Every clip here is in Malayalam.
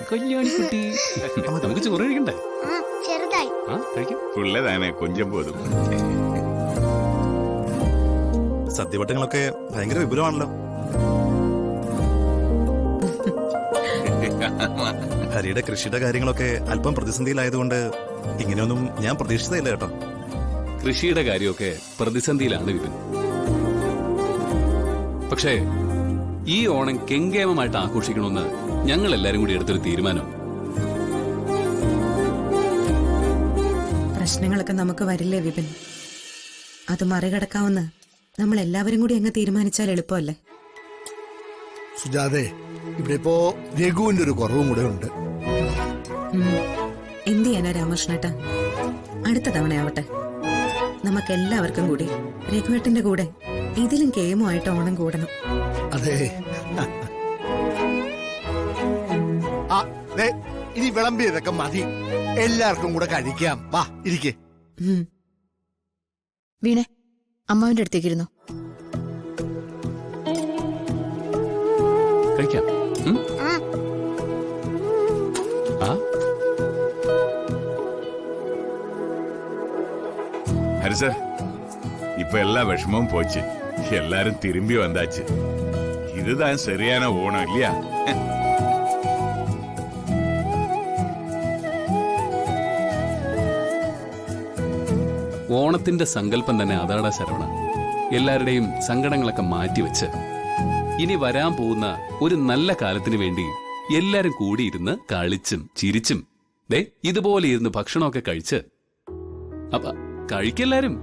കല്യാണിക്കുട്ടി നമുക്ക് ചോറ് കഴിക്കണ്ടേ? ചെറുതായി കഴിക്കാം. ഉള്ളതാണ് കൊഞ്ചം പോതും. സദ്യവട്ടങ്ങളൊക്കെ ഭയങ്കര വിപുലമാണല്ലോ. ഹരിയുടെ കൃഷിയുടെ കാര്യങ്ങളൊക്കെ അല്പം പ്രതിസന്ധിയിലായതുകൊണ്ട് ഇങ്ങനെയൊന്നും ഞാൻ പ്രതീക്ഷിച്ചതല്ല കേട്ടോ. കൃഷിയുടെ കാര്യമൊക്കെ പ്രതിസന്ധിയിലാണ് വിപിൻ. പക്ഷേ ഈ ഓണം കെങ്കേമമായിട്ട് ആഘോഷിക്കണമെന്ന് ഞങ്ങൾ എല്ലാരും കൂടി എടുത്തൊരു തീരുമാനം. പ്രശ്നങ്ങളൊക്കെ നമുക്ക് വരില്ലേ വിപിൻ? അത് മറികടക്കാവുന്ന നമ്മൾ എല്ലാവരും കൂടി അങ്ങ് തീരുമാനിച്ചാൽ എളുപ്പമല്ലേ? സുജാതെ, ഇവിടെ ഇപ്പോ രഘുവിന്റെ ഒരു കുറവും കൂടെ ഉണ്ട്. എന്ത് ചെയ്യാനാ രാമകൃഷ്ണേട്ടാ? അടുത്ത തവണയാവട്ടെ നമുക്ക് എല്ലാവർക്കും കൂടി രഘുവേട്ടന്റെ കൂടെ ഇതിലും കേമുമായിട്ട് ഓണം കൂടണം. അതെ, ഇനി വിളമ്പിയതൊക്കെ മതി, എല്ലാവർക്കും കൂടെ കഴിക്കാം. വാ ഇരിക്കേ. വീണേ, അമ്മാവിന്റെ അടുത്തേക്ക് ഇരുന്നു. കഴിക്കാം. ഹരി സാർ, ഇപ്പൊ എല്ലാ വിഷമവും പോച്ച്, എല്ലാരും തിരുമ്പി വന്നാച്ച്. ഇതുതാൻ ശരിയാന ഓണം ഇല്ല? ഓണത്തിന്റെ സങ്കല്പം തന്നെ അതാടാ ശരവണ. എല്ലാവരുടെയും സങ്കടങ്ങളൊക്കെ മാറ്റിവെച്ച് ഇനി വരാൻ പോകുന്ന ഒരു നല്ല കാലത്തിന് വേണ്ടി എല്ലാരും കൂടിയിരുന്ന് കളിച്ചും ചിരിച്ചും ഇതുപോലെ ഇരുന്ന് ഭക്ഷണമൊക്കെ കഴിച്ച് അപ്പ കഴിക്കെല്ലാരും.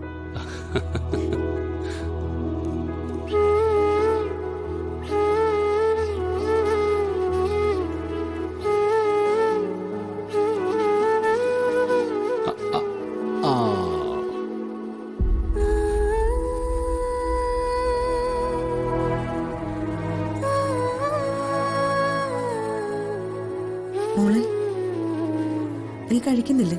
മോളെ, നീ കഴിക്കുന്നില്ലേ?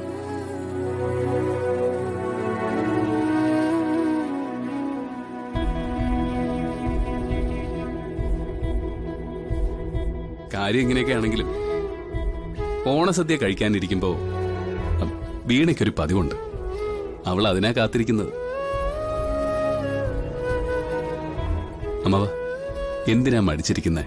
കാര്യം ഇങ്ങനെയൊക്കെ ആണെങ്കിലും ഓണസദ്യ കഴിക്കാനിരിക്കുമ്പോ വീണയ്ക്കൊരു പതിവുണ്ട്. അവൾ അതിനാ കാത്തിരിക്കുന്നത്. അമ്മവ, എന്തിനാ മടിച്ചിരിക്കുന്നേ?